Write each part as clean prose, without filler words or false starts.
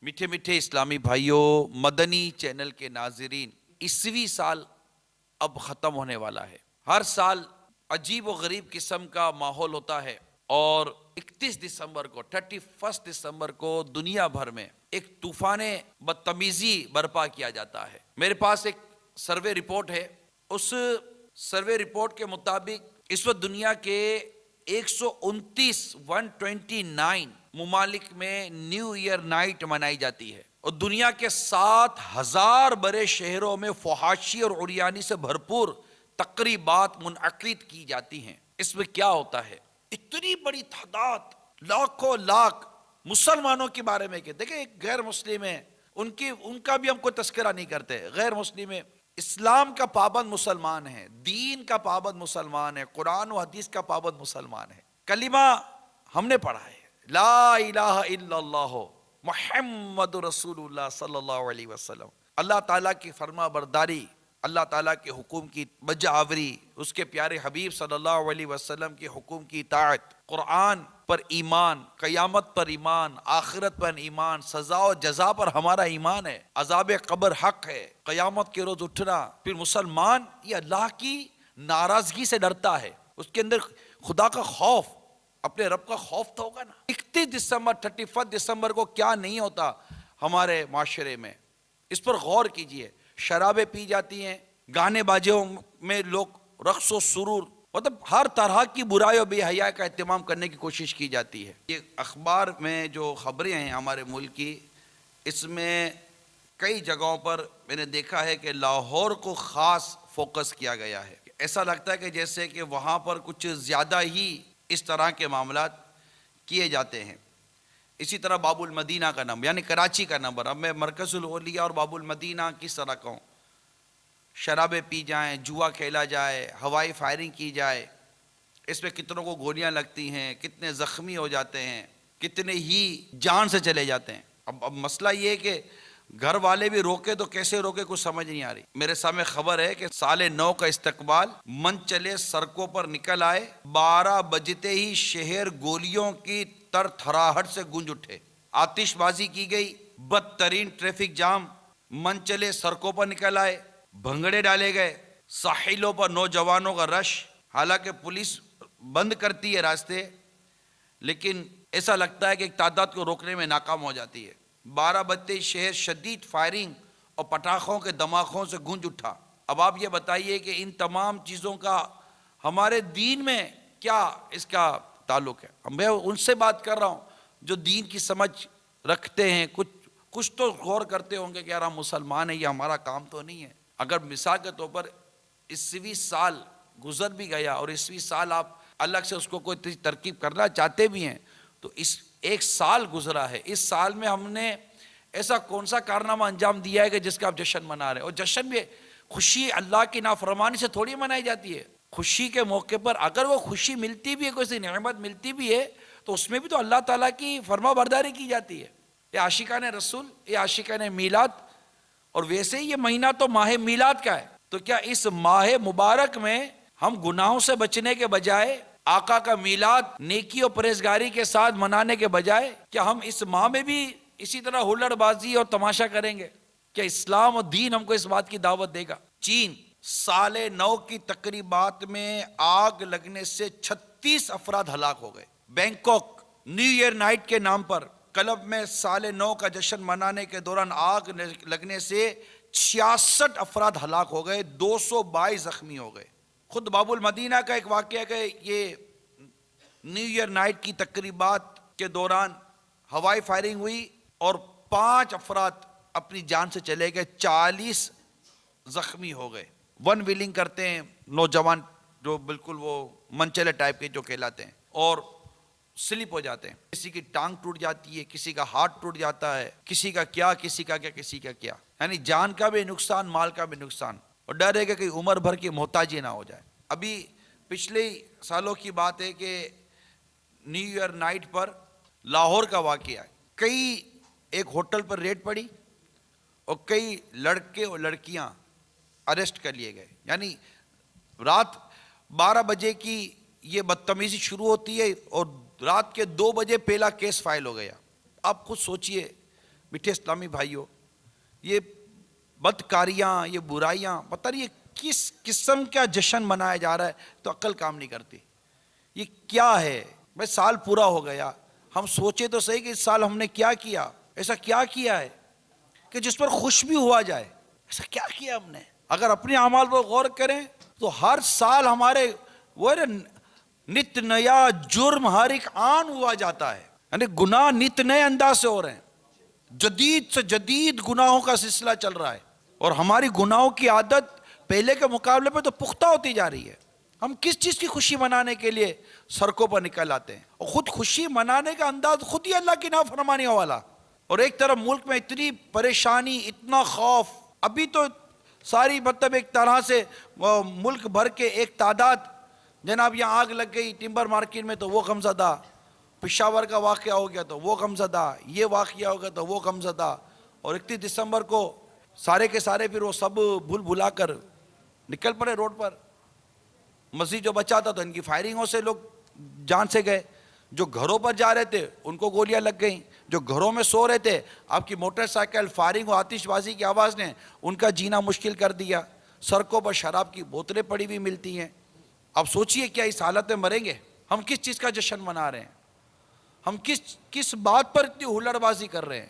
میٹھے میٹھے اسلامی بھائیوں، مدنی چینل کے ناظرین، 21ویں سال اب ختم ہونے والا ہے۔ ہر سال عجیب و غریب قسم کا ماحول ہوتا ہے، اور 31 دسمبر کو 31 دسمبر کو دنیا بھر میں ایک طوفان بدتمیزی برپا کیا جاتا ہے۔ میرے پاس ایک سروے رپورٹ ہے۔ اس سروے رپورٹ کے مطابق اس وقت دنیا کے 129 ممالک میں نیو ایئر نائٹ منائی جاتی ہے، اور دنیا کے 7,000 بڑے شہروں میں فحاشی اور عریانی سے بھرپور تقریبات منعقد کی جاتی ہیں۔ اس میں کیا ہوتا ہے؟ اتنی بڑی تعداد، لاکھوں لاکھ مسلمانوں کے بارے میں کہ دیکھیں، ایک غیر مسلم ہے، ان کا بھی ہم کوئی تذکرہ نہیں کرتے۔ غیر مسلم ہے، اسلام کا پابند مسلمان ہے، دین کا پابند مسلمان ہے، قرآن و حدیث کا پابند مسلمان ہے۔ کلمہ ہم نے پڑھا ہے، لا الہ الا اللہ محمد رسول اللہ صلی اللہ علیہ وسلم۔ اللہ تعالیٰ کی فرما برداری، اللہ تعالیٰ کے حکم کی بجاوری، اس کے پیارے حبیب صلی اللہ علیہ وسلم کے حکم کی اطاعت، قرآن پر ایمان، قیامت پر ایمان، آخرت پر ایمان، سزا و جزا پر ہمارا ایمان ہے، عذاب قبر حق ہے، قیامت کے روز اٹھنا۔ پھر مسلمان یہ اللہ کی ناراضگی سے ڈرتا ہے، اس کے اندر خدا کا خوف، اپنے رب کا خوف تو ہوگا نا۔ 31 دسمبر کو کیا نہیں ہوتا ہمارے معاشرے میں، اس پر غور کیجئے۔ شرابیں پی جاتی ہیں، گانے باجوں میں لوگ رقص و سرور، مطلب ہر طرح کی برائی و بے حیائی کا اہتمام کرنے کی کوشش کی جاتی ہے۔ یہ اخبار میں جو خبریں ہیں ہمارے ملک کی، اس میں کئی جگہوں پر میں نے دیکھا ہے کہ لاہور کو خاص فوکس کیا گیا ہے۔ ایسا لگتا ہے کہ جیسے کہ وہاں پر کچھ زیادہ ہی اس طرح کے معاملات کیے جاتے ہیں۔ اسی طرح باب المدینہ کا نمبر، یعنی کراچی کا نمبر، اب میں مرکز الاولیاء اور باب المدینہ کس طرح کہوں، شرابیں پی جائیں، جوا کھیلا جائے، ہوائی فائرنگ کی جائے، اس میں کتنوں کو گولیاں لگتی ہیں، کتنے زخمی ہو جاتے ہیں، کتنے ہی جان سے چلے جاتے ہیں۔ اب مسئلہ یہ ہے کہ گھر والے بھی روکے تو کیسے روکے، کچھ سمجھ نہیں آ رہی۔ میرے سامنے خبر ہے کہ سال نو کا استقبال، من چلے سڑکوں پر نکل آئے، 12 بجتے ہی شہر گولیوں کی تھرتھراہٹ سے گونج اٹھے، آتش بازی کی گئی، بدترین ٹریفک جام، من چلے سڑکوں پر نکل آئے، بھنگڑے ڈالے گئے، ساحلوں پر نوجوانوں کا رش۔ حالانکہ پولیس بند کرتی ہے راستے، لیکن ایسا لگتا ہے کہ ایک تعداد کو روکنے میں ناکام ہو جاتی ہے۔ 12 بجتے شہر شدید فائرنگ اور پٹاخوں کے دماغوں سے گونج اٹھا۔ اب آپ یہ بتائیے کہ ان تمام چیزوں کا ہمارے دین میں کیا اس کا تعلق ہے؟ میں ان سے بات کر رہا ہوں جو دین کی سمجھ رکھتے ہیں، کچھ تو غور کرتے ہوں گے کہ یار ہم مسلمان ہیں، یہ ہمارا کام تو نہیں ہے۔ اگر مثال کے طور پر 21ویں سال گزر بھی گیا، اور 21ویں سال آپ الگ سے اس کو کوئی ترکیب کرنا چاہتے بھی ہیں، تو اس ایک سال گزرا ہے، اس سال میں ہم نے ایسا کون سا کارنامہ انجام دیا ہے کہ جس کا آپ جشن منا رہے ہیں؟ اور جشن بھی خوشی اللہ کی نافرمانی سے تھوڑی منائی جاتی ہے۔ خوشی کے موقع پر اگر وہ خوشی ملتی بھی ہے، کوئی سی نعمت ملتی بھی ہے، تو اس میں بھی تو اللہ تعالیٰ کی فرما برداری کی جاتی ہے۔ یہ عاشقان رسول، یہ عاشقان میلاد، اور ویسے ہی یہ مہینہ تو ماہ میلاد کا ہے، تو کیا اس ماہ مبارک میں ہم گناہوں سے بچنے کے بجائے، آقا کا میلاد نیکی اور پرہیزگاری کے ساتھ منانے کے بجائے، کیا ہم اس ماہ میں بھی اسی طرح ہلڑ بازی اور تماشا کریں گے؟ کیا اسلام اور دین ہم کو اس بات کی دعوت دے گا؟ چین، سال نو کی تقریبات میں آگ لگنے سے 36 افراد ہلاک ہو گئے۔ بینکاک، نیو ایئر نائٹ کے نام پر کلب میں سال نو کا جشن منانے کے دوران آگ لگنے سے 66 افراد ہلاک ہو گئے، 222 زخمی ہو گئے۔ خود باب المدینہ کا ایک واقعہ کہ یہ نیو ایئر نائٹ کی تقریبات کے دوران ہوائی فائرنگ ہوئی اور 5 افراد اپنی جان سے چلے گئے، 40 زخمی ہو گئے۔ ون ویلنگ کرتے ہیں نوجوان، جو بالکل وہ منچلے ٹائپ کے جو کہلاتے ہیں، اور سلپ ہو جاتے ہیں، کسی کی ٹانگ ٹوٹ جاتی ہے، کسی کا ہاتھ ٹوٹ جاتا ہے، کسی کا کیا، کسی کا کیا، کسی کا کیا، یعنی جان کا بھی نقصان، مال کا بھی نقصان، اور ڈر ہے کہ کہیں عمر بھر کی محتاجی نہ ہو جائے۔ ابھی پچھلے سالوں کی بات ہے کہ نیو ایئر نائٹ پر لاہور کا واقعہ ہے، ایک ہوٹل پر ریڈ پڑی اور کئی لڑکے اور لڑکیاں اریسٹ کر لیے گئے۔ یعنی رات 12 بجے کی یہ بدتمیزی شروع ہوتی ہے اور رات کے 2 بجے پہلا کیس فائل ہو گیا۔ آپ خود سوچئے، میٹھے اسلامی بھائیوں، یہ بدکاریاں، یہ برائیاں، پتہ نہیں یہ کس قسم کا جشن منایا جا رہا ہے، تو عقل کام نہیں کرتی. یہ کیا ہے بھائی؟ سال پورا ہو گیا، ہم سوچے تو صحیح کہ اس سال ہم نے کیا کیا، ایسا کیا کیا ہے کہ جس پر خوش بھی ہوا جائے. ایسا کیا کیا ہم نے؟ اگر اپنے اعمال پر غور کریں تو ہر سال ہمارے وہ نت نیا جرم ہر ایک آن ہوا جاتا ہے، یعنی گناہ نت نئے انداز سے ہو رہے ہیں، جدید سے جدید گناہوں کا سلسلہ چل رہا ہے، اور ہماری گناہوں کی عادت پہلے کے مقابلے پہ تو پختہ ہوتی جا رہی ہے. ہم کس چیز کی خوشی منانے کے لیے سڑکوں پر نکل آتے ہیں، اور خود خوشی منانے کا انداز خود ہی اللہ کی نافرمانی والا. اور ایک طرف ملک میں اتنی پریشانی، اتنا خوف، ابھی تو ساری مطلب ایک طرح سے ملک بھر کے ایک تعداد، جناب یہاں آگ لگ گئی ٹمبر مارکیٹ میں تو وہ غمزدہ، پشاور کا واقعہ ہو گیا تو وہ غمزدہ، یہ واقعہ ہو گیا تو وہ غمزدہ، اور 31 دسمبر کو سارے کے سارے پھر وہ سب بھول بھلا کر نکل پڑے روڈ پر. مسجد جو بچا تھا تو ان کی فائرنگوں سے لوگ جان سے گئے، جو گھروں پر جا رہے تھے ان کو گولیاں لگ گئیں، جو گھروں میں سو رہے تھے آپ کی موٹر سائیکل فائرنگ و آتش بازی کی آواز نے ان کا جینا مشکل کر دیا. سڑکوں پر شراب کی بوتلیں پڑی ہوئی ملتی ہیں. اب سوچئے کیا اس حالت میں مریں گے؟ ہم کس چیز کا جشن منا رہے ہیں؟ ہم کس بات پر اتنی ہلڑ بازی کر رہے ہیں؟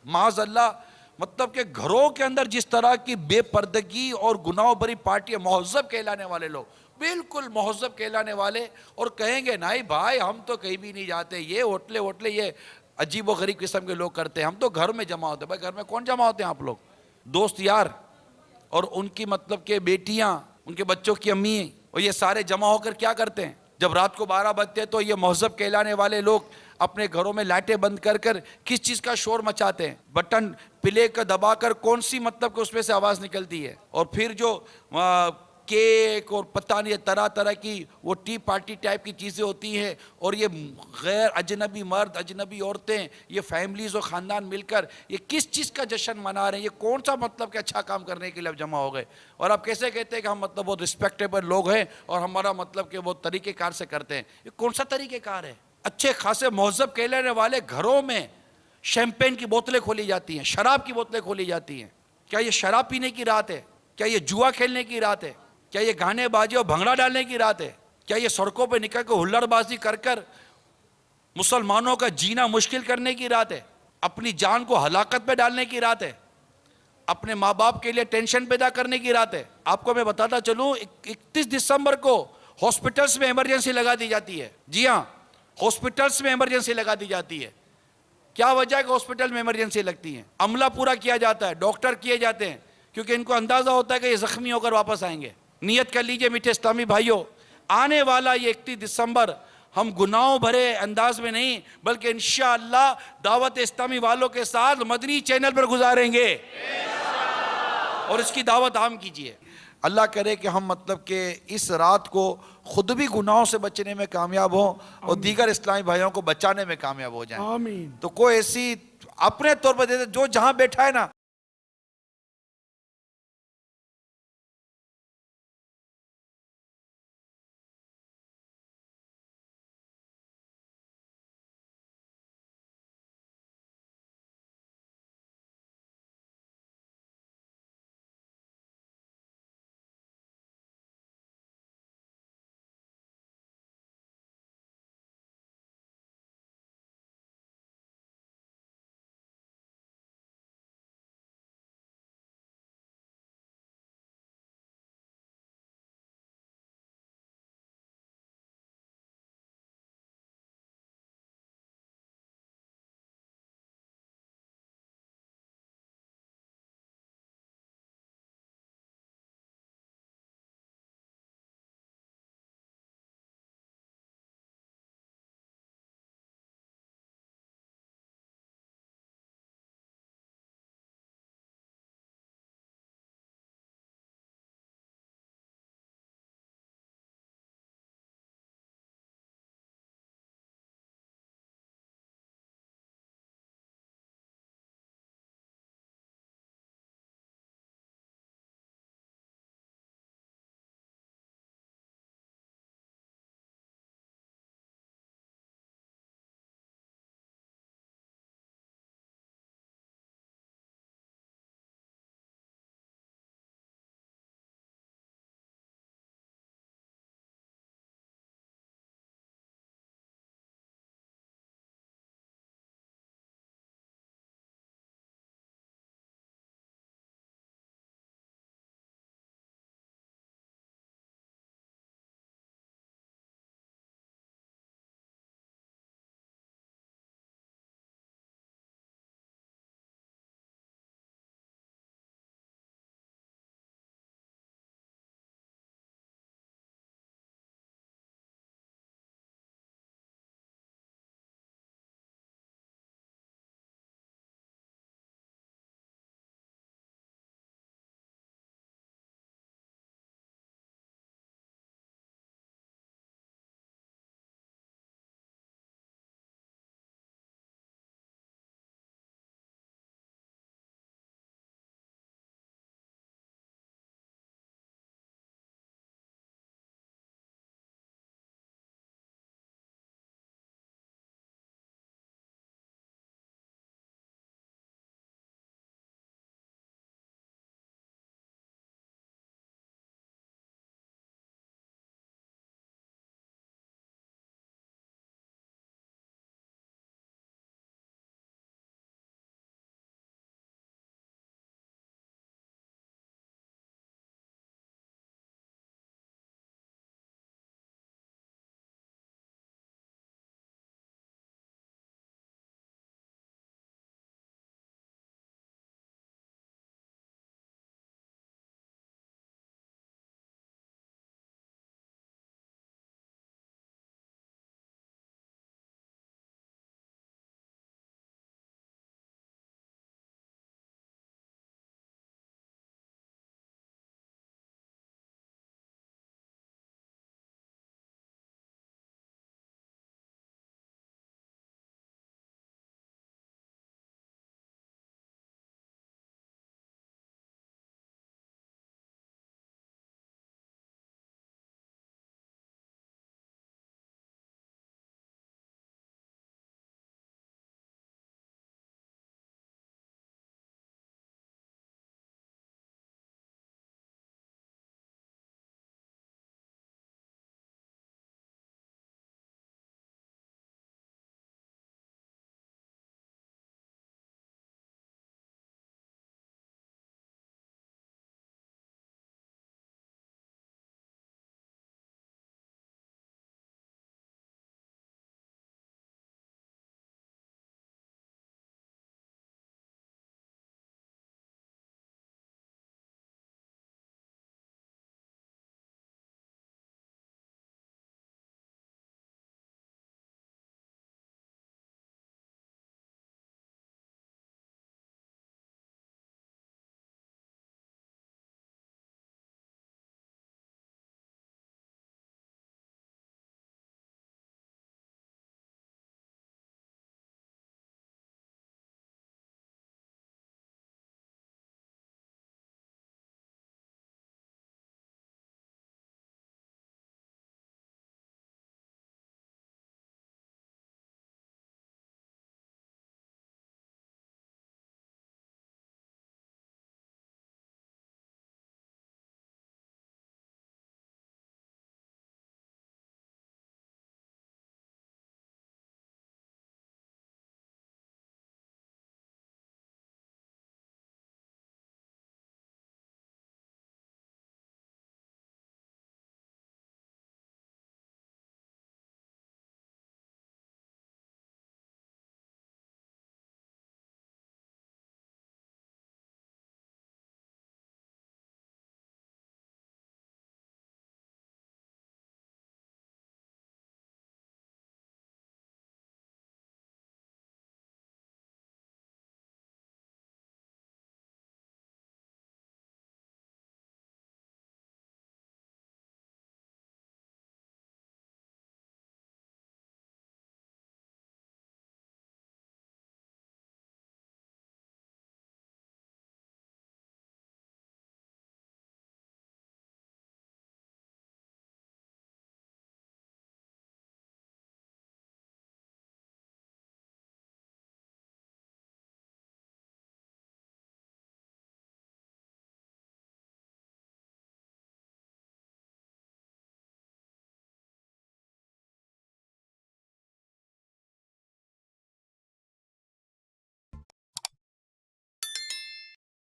معاذ اللہ، مطلب کہ گھروں کے اندر جس طرح کی بے پردگی اور گناہوں بھری پارٹی، مہذب کہلانے والے لوگ، بالکل مہذب کہلانے والے، اور کہیں گے نہیں بھائی ہم تو کہیں بھی نہیں جاتے، یہ ہوٹلے یہ عجیب و غریب قسم کے لوگ کرتے ہیں، ہم تو گھر میں جمع ہوتے ہیں. بھائی گھر میں کون جمع ہوتے ہیں آپ لوگ؟ دوست یار اور ان کی مطلب کہ بیٹیاں، ان کے بچوں کی امی، اور یہ سارے جمع ہو کر کیا کرتے ہیں؟ جب رات کو 12 بجتے ہیں تو یہ مہذب کہلانے والے لوگ اپنے گھروں میں لائٹیں بند کر کر کس چیز کا شور مچاتے ہیں؟ بٹن پلے کا دبا کر کون سی مطلب کہ اس میں سے آواز نکلتی ہے، اور پھر جو کیک اور پتہ نہیں طرح طرح کی وہ ٹی پارٹی ٹائپ کی چیزیں ہوتی ہیں، اور یہ غیر اجنبی مرد، اجنبی عورتیں، یہ فیملیز اور خاندان مل کر یہ کس چیز کا جشن منا رہے ہیں؟ یہ کون سا مطلب کہ اچھا کام کرنے کے لیے اب جمع ہو گئے؟ اور آپ کیسے کہتے ہیں کہ ہم مطلب بہت رسپیکٹیبل لوگ ہیں اور ہمارا مطلب کہ وہ طریقہ کار سے کرتے ہیں؟ یہ کون سا طریقہ کار ہے؟ اچھے خاصے مہذب کہلانے والے گھروں میں شیمپین کی بوتلیں کھولی جاتی ہیں، شراب کی بوتلیں کھولی جاتی ہیں. کیا یہ شراب پینے کی رات ہے؟ کیا یہ جوا کھیلنے کی رات ہے؟ کیا یہ گانے بازی اور بھنگڑا ڈالنے کی رات ہے؟ کیا یہ سڑکوں پہ نکل کے ہلڑ بازی کر کر مسلمانوں کا جینا مشکل کرنے کی رات ہے؟ اپنی جان کو ہلاکت پہ ڈالنے کی رات ہے؟ اپنے ماں باپ کے لیے ٹینشن پیدا کرنے کی رات ہے؟ آپ کو میں بتاتا چلوں، 31 دسمبر کو ہاسپٹلز میں ایمرجنسی لگا دی جاتی ہے. جی ہاں، ہاسپٹلز میں ایمرجنسی لگا دی جاتی ہے. کیا وجہ ہے کہ ہاسپٹل میں ایمرجنسی لگتی ہے؟ عملہ پورا کیا جاتا ہے، ڈاکٹر کیے جاتے ہیں، کیونکہ ان کو اندازہ ہوتا ہے کہ یہ زخمی ہو کر واپس آئیں گے. نیت کر لیجئے میٹھے اسلامی بھائیوں، آنے والا یہ 31 دسمبر ہم گناہوں بھرے انداز میں نہیں بلکہ انشاءاللہ دعوت اسلامی والوں کے ساتھ مدنی چینل پر گزاریں گے، اور اس کی دعوت عام کیجئے. اللہ کرے کہ ہم مطلب کہ اس رات کو خود بھی گناہوں سے بچنے میں کامیاب ہوں اور دیگر اسلامی بھائیوں کو بچانے میں کامیاب ہو جائیں. آمین. تو کوئی ایسی اپنے طور پر جو جہاں بیٹھا ہے نا